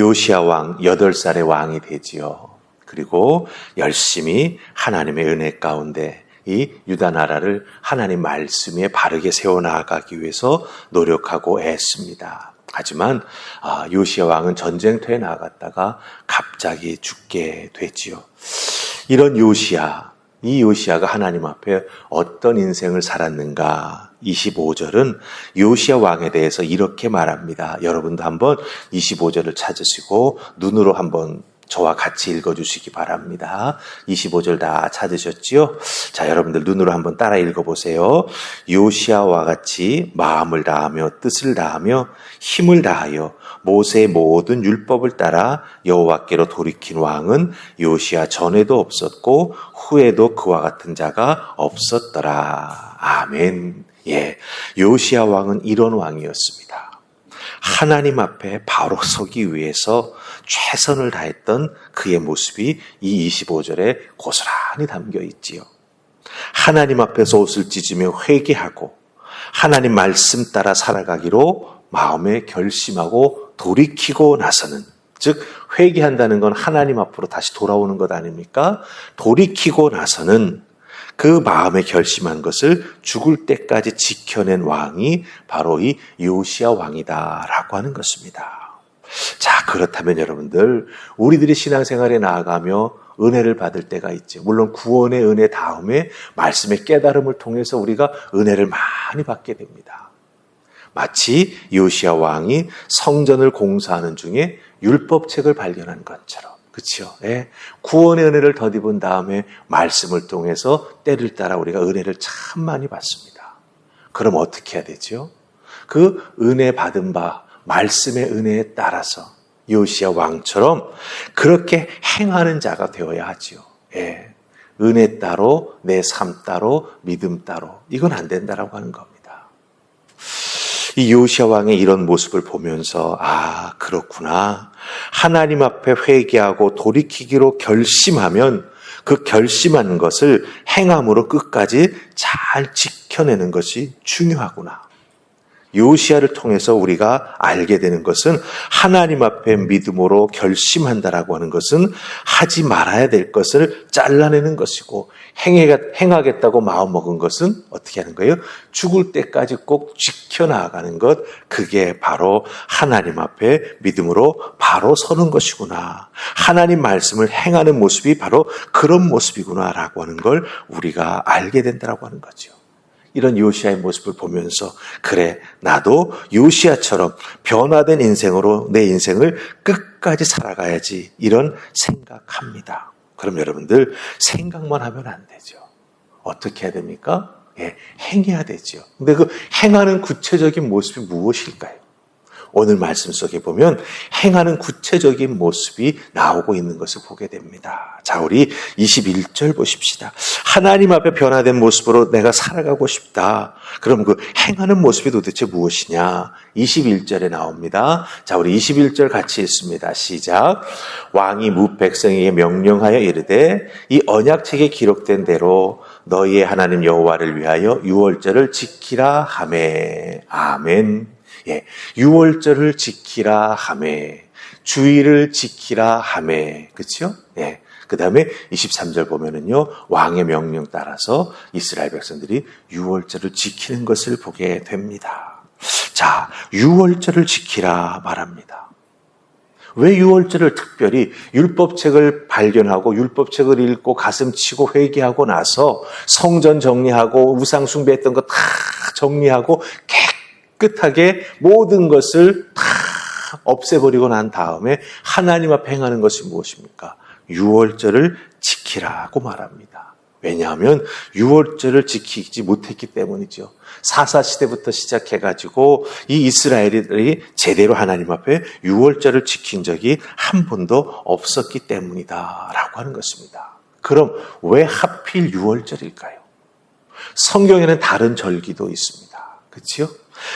요시야 왕 8살의 왕이 되지요. 그리고 열심히 하나님의 은혜 가운데 이 유다 나라를 하나님 말씀 위에 바르게 세워나가기 위해서 노력하고 애씁니다. 하지만 요시야 왕은 전쟁터에 나갔다가 갑자기 죽게 되지요. 이런 요시야, 이 요시야가 하나님 앞에 어떤 인생을 살았는가? 25절은 요시야 왕에 대해서 이렇게 말합니다. 여러분도 한번 25절을 찾으시고 눈으로 한번 저와 같이 읽어주시기 바랍니다. 25절 다 찾으셨지요? 자, 여러분들 눈으로 한번 따라 읽어보세요. 요시야와 같이 마음을 다하며 뜻을 다하며 힘을 다하여 모세의 모든 율법을 따라 여호와께로 돌이킨 왕은 요시야 전에도 없었고 후에도 그와 같은 자가 없었더라. 아멘. 예, 요시야 왕은 이런 왕이었습니다. 하나님 앞에 바로 서기 위해서 최선을 다했던 그의 모습이 이 25절에 고스란히 담겨 있지요. 하나님 앞에서 옷을 찢으며 회개하고 하나님 말씀 따라 살아가기로 마음에 결심하고 돌이키고 나서는, 즉 회개한다는 건 하나님 앞으로 다시 돌아오는 것 아닙니까? 돌이키고 나서는 그 마음에 결심한 것을 죽을 때까지 지켜낸 왕이 바로 이 요시야 왕이다라고 하는 것입니다. 자, 그렇다면 여러분들, 우리들이 신앙생활에 나아가며 은혜를 받을 때가 있죠. 물론 구원의 은혜 다음에 말씀의 깨달음을 통해서 우리가 은혜를 많이 받게 됩니다. 마치 요시야 왕이 성전을 공사하는 중에 율법책을 발견한 것처럼, 그렇죠? 예. 구원의 은혜를 덧입은 다음에 말씀을 통해서 때를 따라 우리가 은혜를 참 많이 받습니다. 그럼 어떻게 해야 되죠? 그 은혜 받은 바 말씀의 은혜에 따라서 요시야 왕처럼 그렇게 행하는 자가 되어야 하지요. 예. 은혜 따로, 내 삶 따로, 믿음 따로, 이건 안 된다라고 하는 겁니다. 이 요시야 왕의 이런 모습을 보면서 그렇구나. 하나님 앞에 회개하고 돌이키기로 결심하면 그 결심한 것을 행함으로 끝까지 잘 지켜내는 것이 중요하구나. 요시야를 통해서 우리가 알게 되는 것은 하나님 앞에 믿음으로 결심한다라고 하는 것은 하지 말아야 될 것을 잘라내는 것이고, 행하겠다고 마음먹은 것은 어떻게 하는 거예요? 죽을 때까지 꼭 지켜나가는 것, 그게 바로 하나님 앞에 믿음으로 바로 서는 것이구나. 하나님 말씀을 행하는 모습이 바로 그런 모습이구나라고 하는 걸 우리가 알게 된다라고 하는 거죠. 이런 요시야의 모습을 보면서 그래, 나도 요시야처럼 변화된 인생으로 내 인생을 끝까지 살아가야지, 이런 생각합니다. 그럼 여러분들 생각만 하면 안 되죠. 어떻게 해야 됩니까? 예, 행해야 되죠. 근데 그 행하는 구체적인 모습이 무엇일까요? 오늘 말씀 속에 보면 행하는 구체적인 모습이 나오고 있는 것을 보게 됩니다. 자, 우리 21절 보십시다. 하나님 앞에 변화된 모습으로 내가 살아가고 싶다. 그럼 그 행하는 모습이 도대체 무엇이냐? 21절에 나옵니다. 자, 우리 21절 같이 읽습니다. 시작. 왕이 뭇 백성에게 명령하여 이르되 이 언약책에 기록된 대로 너희의 하나님 여호와를 위하여 유월절을 지키라 하매. 아멘. 예, 유월절을 지키라 하매, 주의를 지키라 하매, 그렇죠? 예. 그 다음에 23절 보면은요, 왕의 명령 따라서 이스라엘 백성들이 유월절을 지키는 것을 보게 됩니다. 자, 유월절을 지키라 말합니다. 왜 유월절을 특별히 율법책을 발견하고 율법책을 읽고 가슴 치고 회개하고 나서 성전 정리하고 우상 숭배했던 거 다 정리하고 깨끗하게 모든 것을 다 없애버리고 난 다음에 하나님 앞에 행하는 것이 무엇입니까? 유월절을 지키라고 말합니다. 왜냐하면 유월절을 지키지 못했기 때문이죠. 사사시대부터 시작해가지고 이 이스라엘들이 제대로 하나님 앞에 유월절을 지킨 적이 한 번도 없었기 때문이다 라고 하는 것입니다. 그럼 왜 하필 유월절일까요? 성경에는 다른 절기도 있습니다. 그렇죠?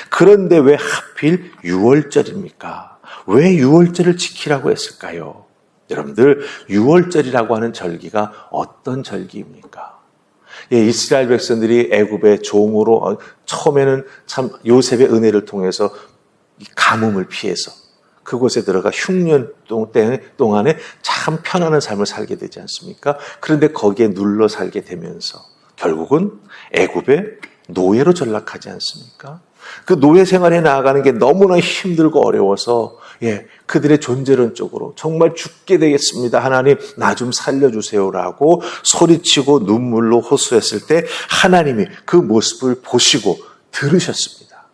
그런데 왜 하필 유월절입니까? 왜 유월절을 지키라고 했을까요? 여러분들, 유월절이라고 하는 절기가 어떤 절기입니까? 예, 이스라엘 백성들이 애굽의 종으로 처음에는 참 요셉의 은혜를 통해서 가뭄을 피해서 그곳에 들어가 흉년 동안에 참 편안한 삶을 살게 되지 않습니까? 그런데 거기에 눌러 살게 되면서 결국은 애굽의 노예로 전락하지 않습니까? 그 노예 생활에 나아가는 게 너무나 힘들고 어려워서 그들의 존재론적으로 정말 죽게 되겠습니다. 하나님 나 좀 살려주세요라고 소리치고 눈물로 호소했을 때 하나님이 그 모습을 보시고 들으셨습니다.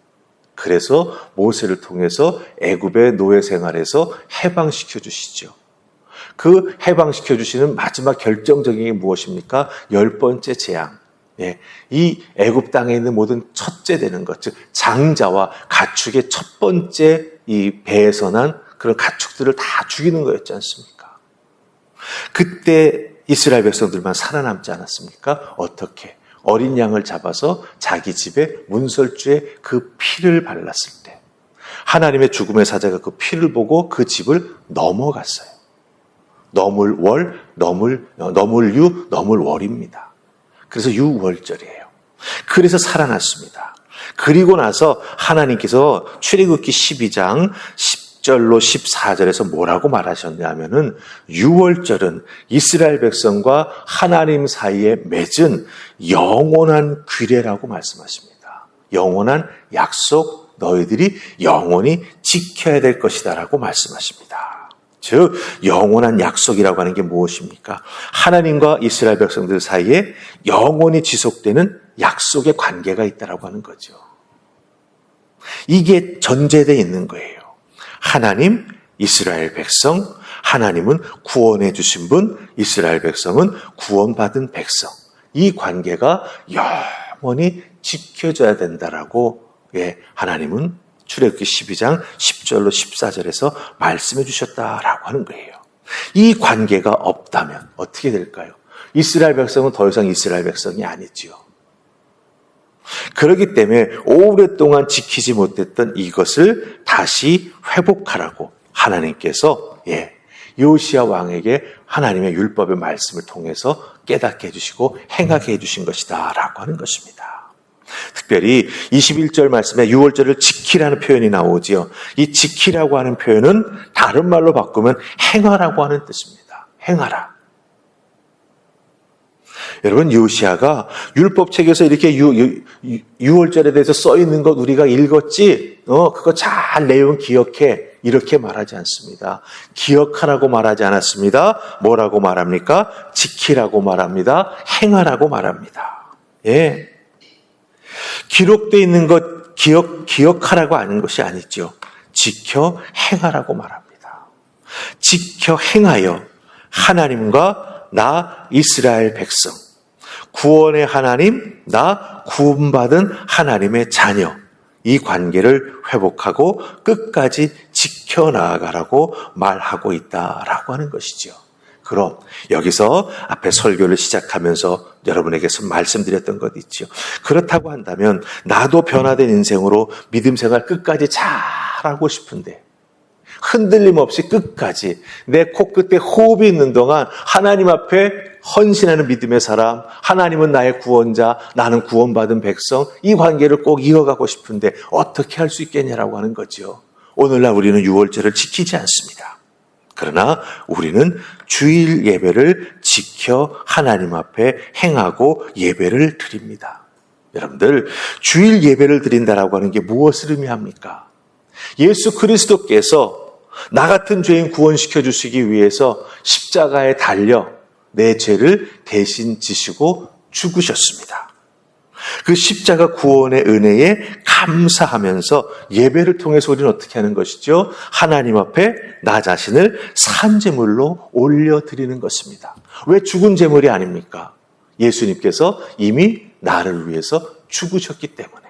그래서 모세를 통해서 애굽의 노예 생활에서 해방시켜 주시죠. 그 해방시켜 주시는 마지막 결정적인 게 무엇입니까? 10번째 재앙. 이 애굽 땅에 있는 모든 첫째 되는 것, 즉 장자와 가축의 첫 번째 이 배에서 난 그런 가축들을 다 죽이는 거였지 않습니까? 그때 이스라엘 백성들만 살아남지 않았습니까? 어떻게? 어린 양을 잡아서 자기 집에 문설주에 그 피를 발랐을 때 하나님의 죽음의 사자가 그 피를 보고 그 집을 넘어갔어요. 넘을월, 넘을유, 넘을월입니다. 그래서 유월절이에요. 그래서 살아났습니다. 그리고 나서 하나님께서 출애굽기 12장 10절로 14절에서 뭐라고 말하셨냐면은 유월절은 이스라엘 백성과 하나님 사이에 맺은 영원한 규례라고 말씀하십니다. 영원한 약속, 너희들이 영원히 지켜야 될 것이다라고 말씀하십니다. 즉 영원한 약속이라고 하는 게 무엇입니까? 하나님과 이스라엘 백성들 사이에 영원히 지속되는 약속의 관계가 있다라고 하는 거죠. 이게 전제되어 있는 거예요. 하나님, 이스라엘 백성, 하나님은 구원해 주신 분, 이스라엘 백성은 구원받은 백성. 이 관계가 영원히 지켜져야 된다라고 하나님은 출애굽기 12장 10절로 14절에서 말씀해 주셨다라고 하는 거예요. 이 관계가 없다면 어떻게 될까요? 이스라엘 백성은 더 이상 이스라엘 백성이 아니지요. 그렇기 때문에 오랫동안 지키지 못했던 이것을 다시 회복하라고 하나님께서 요시야 왕에게 하나님의 율법의 말씀을 통해서 깨닫게 해주시고 행하게 해주신 것이다 라고 하는 것입니다. 특별히 21절 말씀에 6월절을 지키라는 표현이 나오지요. 이 지키라고 하는 표현은 다른 말로 바꾸면 행하라고 하는 뜻입니다. 행하라. 여러분, 요시야가 율법책에서 이렇게 6월절에 대해서 써 있는 것 우리가 읽었지? 그거 잘 내용 기억해. 이렇게 말하지 않습니다. 기억하라고 말하지 않았습니다. 뭐라고 말합니까? 지키라고 말합니다. 행하라고 말합니다. 기록되어 있는 것 기억하라고 하는 것이 아니죠. 지켜 행하라고 말합니다. 지켜 행하여 하나님과 나 이스라엘 백성, 구원의 하나님, 나 구원받은 하나님의 자녀, 이 관계를 회복하고 끝까지 지켜나가라고 말하고 있다라고 하는 것이죠. 그럼 여기서 앞에 설교를 시작하면서 여러분에게서 말씀드렸던 것 있죠. 그렇다고 한다면 나도 변화된 인생으로 믿음 생활 끝까지 잘하고 싶은데 흔들림 없이 끝까지 내 코끝에 호흡이 있는 동안 하나님 앞에 헌신하는 믿음의 사람, 하나님은 나의 구원자, 나는 구원받은 백성, 이 관계를 꼭 이어가고 싶은데 어떻게 할 수 있겠냐라고 하는 거죠. 오늘날 우리는 유월절을 지키지 않습니다. 그러나 우리는 주일 예배를 지켜 하나님 앞에 행하고 예배를 드립니다. 여러분들, 주일 예배를 드린다라고 하는 게 무엇을 의미합니까? 예수 그리스도께서 나 같은 죄인 구원시켜 주시기 위해서 십자가에 달려 내 죄를 대신 지시고 죽으셨습니다. 그 십자가 구원의 은혜에 감사하면서 예배를 통해서 우리는 어떻게 하는 것이죠? 하나님 앞에 나 자신을 산제물로 올려드리는 것입니다. 왜 죽은 제물이 아닙니까? 예수님께서 이미 나를 위해서 죽으셨기 때문에.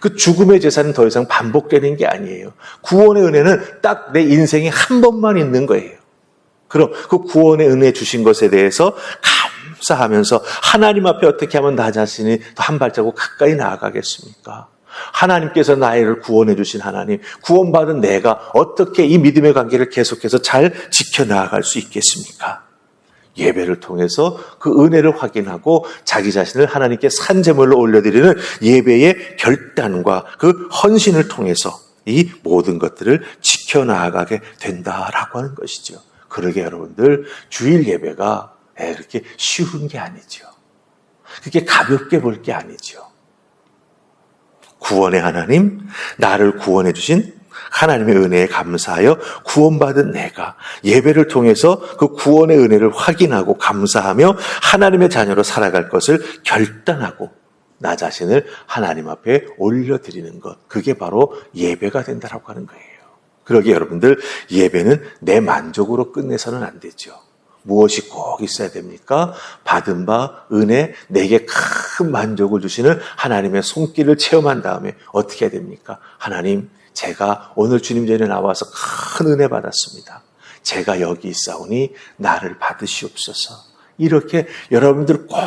그 죽음의 제사는 더 이상 반복되는 게 아니에요. 구원의 은혜는 딱 내 인생에 한 번만 있는 거예요. 그럼 그 구원의 은혜 주신 것에 대해서 감사하면서 하나님 앞에 어떻게 하면 나 자신이 더 한 발자국 가까이 나아가겠습니까? 하나님께서 나를 구원해 주신 하나님, 구원받은 내가 어떻게 이 믿음의 관계를 계속해서 잘 지켜나갈 수 있겠습니까? 예배를 통해서 그 은혜를 확인하고 자기 자신을 하나님께 산제물로 올려드리는 예배의 결단과 그 헌신을 통해서 이 모든 것들을 지켜나가게 된다라고 하는 것이죠. 그러게 여러분들, 주일 예배가 그렇게 쉬운 게 아니죠. 그렇게 가볍게 볼 게 아니죠. 구원의 하나님, 나를 구원해 주신 하나님의 은혜에 감사하여 구원받은 내가 예배를 통해서 그 구원의 은혜를 확인하고 감사하며 하나님의 자녀로 살아갈 것을 결단하고 나 자신을 하나님 앞에 올려드리는 것, 그게 바로 예배가 된다라고 하는 거예요. 그러기에 여러분들, 예배는 내 만족으로 끝내서는 안 되죠. 무엇이 꼭 있어야 됩니까? 받은 바 은혜, 내게 큰 만족을 주시는 하나님의 손길을 체험한 다음에 어떻게 해야 됩니까? 하나님, 제가 오늘 주님 전에 나와서 큰 은혜 받았습니다. 제가 여기 있사오니 나를 받으시옵소서. 이렇게 여러분들 꼭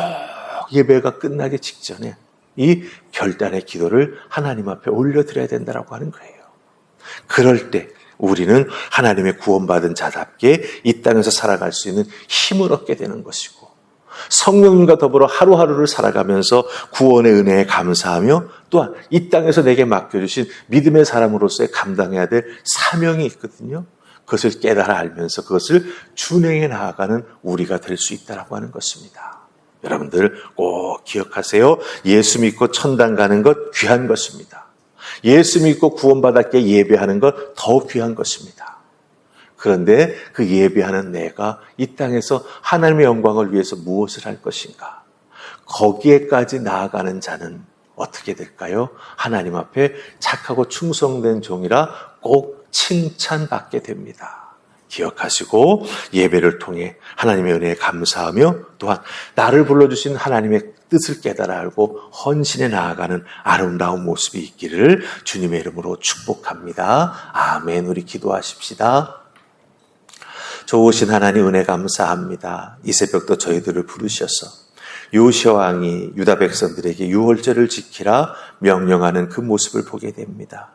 예배가 끝나기 직전에 이 결단의 기도를 하나님 앞에 올려드려야 된다고 하는 거예요. 그럴 때 우리는 하나님의 구원받은 자답게 이 땅에서 살아갈 수 있는 힘을 얻게 되는 것이고, 성령님과 더불어 하루하루를 살아가면서 구원의 은혜에 감사하며 또한 이 땅에서 내게 맡겨주신 믿음의 사람으로서의 감당해야 될 사명이 있거든요. 그것을 깨달아 알면서 그것을 준행해 나아가는 우리가 될 수 있다고 하는 것입니다. 여러분들 꼭 기억하세요. 예수 믿고 천당 가는 것 귀한 것입니다. 예수 믿고 구원받았기에 예배하는 것 더 귀한 것입니다. 그런데 그 예배하는 내가 이 땅에서 하나님의 영광을 위해서 무엇을 할 것인가? 거기에까지 나아가는 자는 어떻게 될까요? 하나님 앞에 착하고 충성된 종이라 꼭 칭찬받게 됩니다. 기억하시고 예배를 통해 하나님의 은혜에 감사하며 또한 나를 불러주신 하나님의 뜻을 깨달아 알고 헌신해 나아가는 아름다운 모습이 있기를 주님의 이름으로 축복합니다. 아멘. 우리 기도하십시다. 좋으신 하나님 은혜 감사합니다. 이 새벽도 저희들을 부르셔서 요시아 왕이 유다 백성들에게 유월절을 지키라 명령하는 그 모습을 보게 됩니다.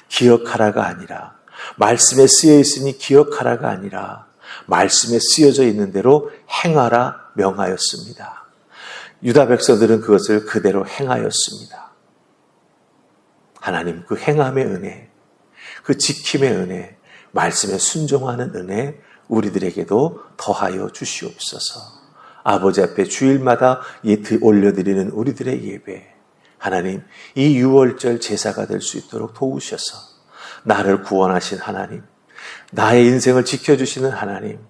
기억하라가 아니라, 말씀에 쓰여 있으니 기억하라가 아니라 말씀에 쓰여져 있는 대로 행하라 명하였습니다. 유다 백성들은 그것을 그대로 행하였습니다. 하나님, 그 행함의 은혜, 그 지킴의 은혜, 말씀에 순종하는 은혜 우리들에게도 더하여 주시옵소서. 아버지 앞에 주일마다 올려드리는 우리들의 예배, 하나님, 이 유월절 제사가 될 수 있도록 도우셔서 나를 구원하신 하나님, 나의 인생을 지켜주시는 하나님,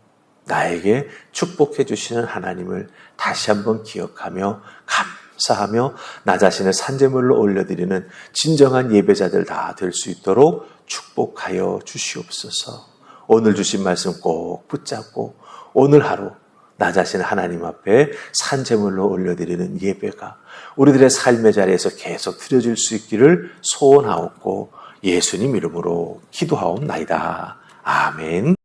나에게 축복해 주시는 하나님을 다시 한번 기억하며 감사하며 나 자신을 산제물로 올려드리는 진정한 예배자들 다 될 수 있도록 축복하여 주시옵소서. 오늘 주신 말씀 꼭 붙잡고 오늘 하루 나 자신을 하나님 앞에 산제물로 올려드리는 예배가 우리들의 삶의 자리에서 계속 드려질 수 있기를 소원하옵고 예수님 이름으로 기도하옵나이다. 아멘.